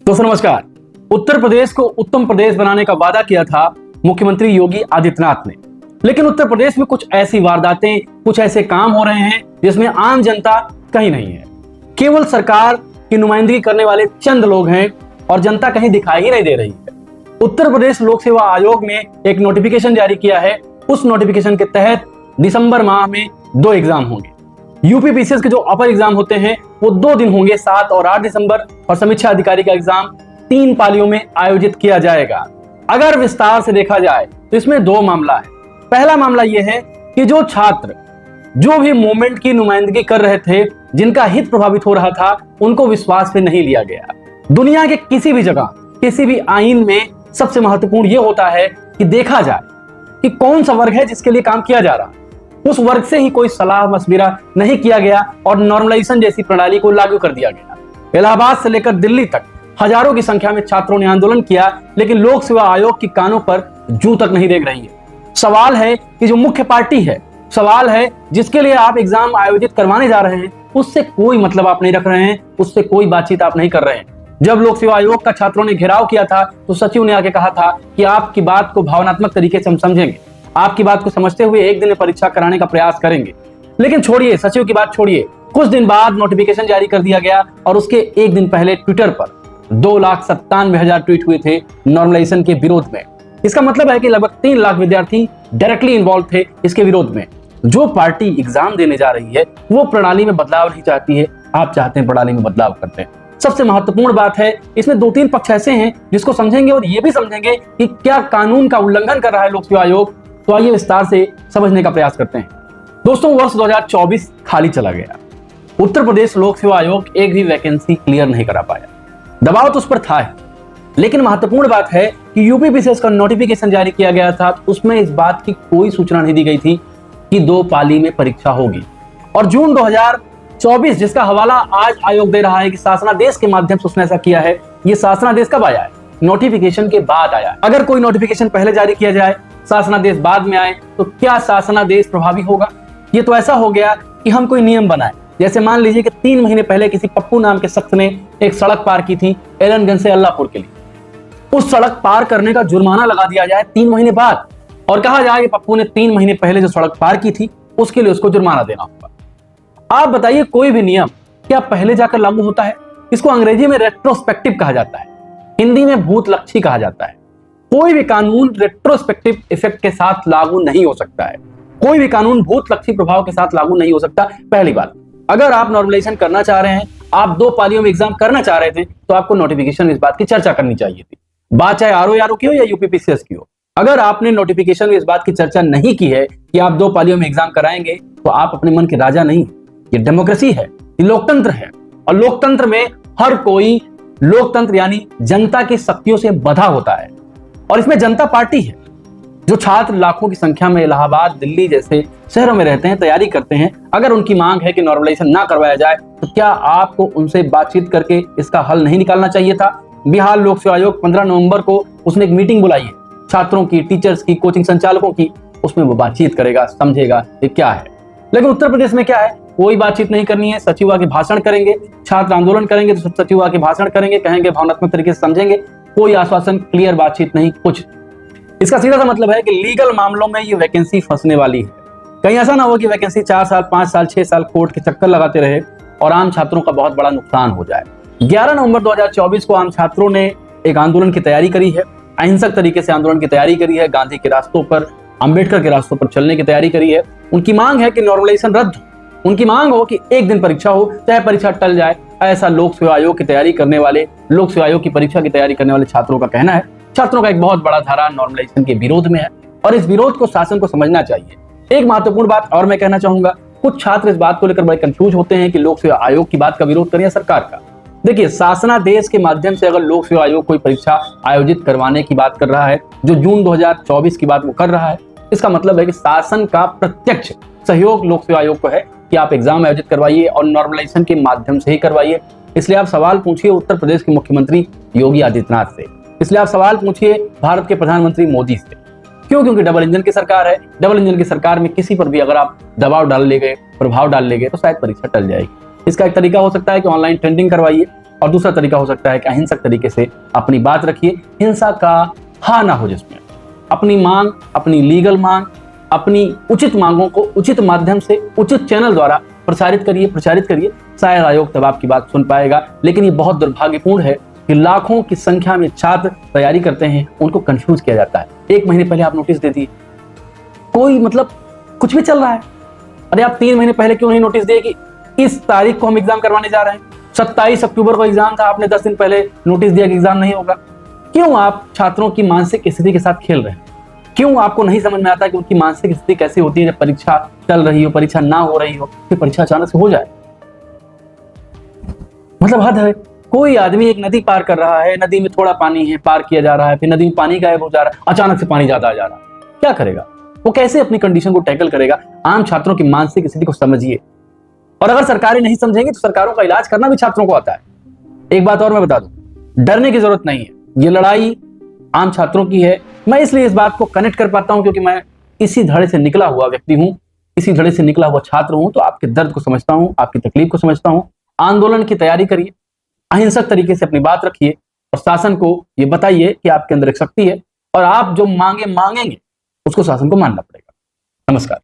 दोस्तों नमस्कार। उत्तर प्रदेश को उत्तम प्रदेश बनाने का वादा किया था मुख्यमंत्री योगी आदित्यनाथ ने, लेकिन उत्तर प्रदेश में कुछ ऐसी वारदातें, कुछ ऐसे काम हो रहे हैं जिसमें आम जनता कहीं नहीं है। केवल सरकार की नुमाइंदगी करने वाले चंद लोग हैं और जनता कहीं दिखाई ही नहीं दे रही है। उत्तर प्रदेश लोक सेवा आयोग ने एक नोटिफिकेशन जारी किया है। उस नोटिफिकेशन के तहत दिसंबर माह में 2 एग्जाम होंगे। यूपीपीसीएस के जो अपर एग्जाम होते हैं वो 2 दिन होंगे, 7 और 8 दिसंबर, और समीक्षा अधिकारी का एग्जाम 3 पालियों में आयोजित किया जाएगा। अगर विस्तार से देखा जाए तो इसमें 2 मामला है। पहला मामला यह है कि जो छात्र जो भी मूवमेंट की नुमाइंदगी कर रहे थे, जिनका हित प्रभावित हो रहा था, उनको विश्वास में नहीं लिया गया। दुनिया के किसी भी जगह, किसी भी आईन में सबसे महत्वपूर्ण यह होता है कि देखा जाए कि कौन सा वर्ग है जिसके लिए काम किया जा रहा है। उस वर्ग से ही कोई सलाह मशविरा नहीं किया गया और नॉर्मलाइजेशन जैसी प्रणाली को लागू कर दिया गया। इलाहाबाद से लेकर दिल्ली तक हजारों की संख्या में छात्रों ने आंदोलन किया, लेकिन लोक सेवा आयोग की कानों पर जूं तक नहीं देख रही है। सवाल है कि जो मुख्य पार्टी है, सवाल है जिसके लिए आप एग्जाम आयोजित करवाने जा रहे हैं, उससे कोई मतलब आप नहीं रख रहे हैं, उससे कोई बातचीत आप नहीं कर रहे हैं। जब लोक सेवा आयोग का छात्रों ने घेराव किया था तो सचिव ने आके कहा था कि आपकी बात को भावनात्मक तरीके से हम समझेंगे, आपकी बात को समझते हुए 1 दिन में परीक्षा कराने का प्रयास करेंगे। लेकिन छोड़िए, सचिव की बात छोड़िए, कुछ दिन बाद नोटिफिकेशन जारी कर दिया गया और उसके 1 दिन पहले ट्विटर पर 2,97,000 ट्वीट हुए थे नॉर्मलाइजेशन के विरोध में। इसका मतलब है कि लगभग 3 लाख विद्यार्थी डायरेक्टली इन्वॉल्व थे इसके विरोध में। जो पार्टी एग्जाम देने जा रही है वो प्रणाली में बदलाव नहीं चाहती है, आप चाहते हैं प्रणाली में बदलाव करते हैं। सबसे महत्वपूर्ण बात है, इसमें 2-3 पक्ष ऐसे हैं जिसको समझेंगे और ये भी समझेंगे कि क्या कानून का उल्लंघन कर रहा है लोक सेवा आयोग। तो आइए विस्तार से समझने का प्रयास करते हैं। दोस्तों, वर्ष 2024 खाली चला गया। उत्तर प्रदेश लोक सेवा आयोग एक भी वैकेंसी क्लियर नहीं करा पाया। दबाव तो उस पर था, लेकिन महत्वपूर्ण बात है कि यूपीपीसीएस का नोटिफिकेशन जारी किया गया था, उसमें इस बात की कोई सूचना नहीं दी गई थी कि 2 पाली में परीक्षा होगी। और जून 2024, जिसका हवाला आज आयोग दे रहा है कि शासनादेश के माध्यम से उसने ऐसा किया है, ये शासनादेश कब आया है? नोटिफिकेशन के बाद आया। अगर कोई नोटिफिकेशन पहले जारी किया जाए, शासनादेश बाद में आए, तो क्या शासनादेश प्रभावी होगा? ये तो ऐसा हो गया कि हम कोई नियम बनाए। जैसे मान लीजिए कि 3 महीने पहले किसी पप्पू नाम के शख्स ने एक सड़क पार की थी एलनगंज से अल्लाहपुर के लिए। उस सड़क पार करने का जुर्माना लगा दिया जाए 3 महीने बाद और कहा जाए कि पप्पू ने 3 महीने पहले जो सड़क पार की थी उसके लिए उसको जुर्माना देना होगा। आप बताइए, कोई भी नियम क्या पहले जाकर लागू होता है? इसको अंग्रेजी में रेट्रोस्पेक्टिव कहा जाता है, हिंदी में भूतलक्षी कहा जाता है। कोई भी कानून रेट्रोस्पेक्टिव इफेक्ट के साथ लागू नहीं हो सकता है। कोई भी कानून भूतलक्षी प्रभाव के साथ लागू नहीं हो सकता। पहली बात, अगर आप नॉर्मलाइजेशन करना चाह रहे हैं, आप 2 पालियों में एग्जाम करना चाह रहे थे, तो आपको नोटिफिकेशन में इस बात की चर्चा करनी चाहिए थी। बात चाहे आरओ की हो या यूपीपीसीएस की हो। अगर आपने नोटिफिकेशन में इस बात की चर्चा नहीं की है कि आप 2 पालियों में एग्जाम कराएंगे, तो आप अपने मन के राजा नहीं। ये डेमोक्रेसी है, ये लोकतंत्र है, और लोकतंत्र में हर कोई लोकतंत्र यानी जनता की शक्तियों से बंधा होता है। और इसमें जनता पार्टी है। जो छात्र लाखों की संख्या में इलाहाबाद, दिल्ली जैसे शहरों में रहते हैं, तैयारी करते हैं, अगर उनकी मांग है कि नॉर्मलाइजेशन ना करवाया जाए, तो क्या आपको उनसे बातचीत करके इसका हल नहीं निकालना चाहिए था? बिहार लोक सेवा आयोग 15 नवंबर को उसने एक मीटिंग बुलाई है, छात्रों की, टीचर्स की, कोचिंग संचालकों की। उसमें वो बातचीत करेगा, समझेगा ये क्या है। लेकिन उत्तर प्रदेश में क्या है? कोई बातचीत नहीं करनी है। सचिव आके भाषण करेंगे, छात्र आंदोलन करेंगे तो सचिव आके भाषण करेंगे, कहेंगे भावनात्मक तरीके से समझेंगे। कोई आश्वासन, क्लियर बातचीत नहीं, कुछ। इसका सीधा सा मतलब है कि लीगल मामलों में ये वैकेंसी फंसने वाली है। कहीं ऐसा ना हो कि वैकेंसी 4 साल, 5 साल, 6 साल कोर्ट के चक्कर लगाते रहे और आम छात्रों का बहुत बड़ा नुकसान हो जाए। 11 नवंबर 2024 को आम छात्रों ने एक आंदोलन की तैयारी करी है, अहिंसक तरीके से आंदोलन की तैयारी करी है, गांधी के रास्तों पर, अंबेडकर के रास्तों पर चलने की तैयारी करी है। उनकी मांग है कि नॉर्मलाइजेशन रद्द हो। उनकी मांग हो कि 1 दिन परीक्षा हो, चाहे परीक्षा टल जाए। ऐसा लोक सेवा आयोग की तैयारी करने वाले, लोक सेवा आयोग की परीक्षा की तैयारी करने वाले छात्रों का कहना है। छात्रों का एक बहुत बड़ा धारा नॉर्मलाइजेशन के विरोध में है और इस विरोध को शासन को समझना चाहिए। एक महत्वपूर्ण बात और मैं कहना चाहूंगा, कुछ छात्र इस बात को लेकर बड़े कंफ्यूज होते हैं कि लोक सेवा आयोग की बात का विरोध करें या सरकार का। देखिए, शासनादेश के माध्यम से अगर लोक सेवा आयोग कोई परीक्षा आयोजित करवाने की बात कर रहा है, जो जून 2024 की बात वो कर रहा है, इसका मतलब है कि शासन का प्रत्यक्ष सहयोग लोक सेवा आयोग को है कि आप एग्जाम आयोजित करवाइए और नॉर्मलाइजेशन के माध्यम से ही करवाइए। इसलिए आप सवाल पूछिए उत्तर प्रदेश के मुख्यमंत्री योगी आदित्यनाथ से, इसलिए आप सवाल पूछिए भारत के प्रधानमंत्री मोदी से। क्यों? क्योंकि डबल इंजन की सरकार है। डबल इंजन की सरकार में किसी पर भी अगर आप दबाव डाल ले गए, प्रभाव डाल ले गए, तो शायद परीक्षा टल जाएगी। इसका एक तरीका हो सकता है कि ऑनलाइन टेंडरिंग करवाइए, और दूसरा तरीका हो सकता है कि अहिंसक तरीके से अपनी बात रखिए, हिंसा का हा ना हो, जिसमें अपनी मांग, अपनी लीगल मांग, अपनी उचित मांगों को उचित माध्यम से उचित चैनल द्वारा प्रचारित करिए। शायद आयोग तब आपकी बात सुन पाएगा। लेकिन ये बहुत दुर्भाग्यपूर्ण है कि लाखों की संख्या में छात्र तैयारी करते हैं, उनको कंफ्यूज किया जाता है। 1 महीने पहले आप नोटिस दे दिए, कोई मतलब कुछ भी चल रहा है। अरे आप 3 महीने पहले क्यों नहीं नोटिस दिए कि इस तारीख को हम एग्जाम करवाने जा रहे हैं? 27 अक्टूबर को एग्जाम था, आपने 10 दिन पहले नोटिस दिया कि एग्जाम नहीं होगा। क्यों आप छात्रों की मानसिक स्थिति के साथ खेल रहे हैं? क्यों आपको नहीं समझ में आता कि उनकी मानसिक स्थिति कैसी होती है जब परीक्षा चल रही हो, परीक्षा ना हो रही हो, फिर परीक्षा अचानक से हो जाए? मतलब हद है। कोई आदमी एक नदी पार कर रहा है, नदी में थोड़ा पानी है, पार किया जा रहा है, फिर नदी में पानी गायब हो जा रहा है, अचानक से पानी ज्यादा आ जा रहा है। क्या करेगा वो? कैसे अपनी कंडीशन को टैकल करेगा? आम छात्रों की मानसिक स्थिति को समझिए। और अगर सरकारें नहीं समझेंगी तो सरकारों का इलाज करना भी छात्रों को आता है। एक बात और मैं बता दूं, डरने की जरूरत नहीं है। ये लड़ाई आम छात्रों की है। मैं इसलिए इस बात को कनेक्ट कर पाता हूं क्योंकि मैं इसी धड़े से निकला हुआ व्यक्ति हूं, इसी धड़े से निकला हुआ छात्र हूं। तो आपके दर्द को समझता हूं, आपकी तकलीफ को समझता हूं। आंदोलन की तैयारी करिए, अहिंसक तरीके से अपनी बात रखिए और शासन को ये बताइए कि आपके अंदर एक शक्ति है और आप जो मांगेंगे उसको शासन को मानना पड़ेगा। नमस्कार।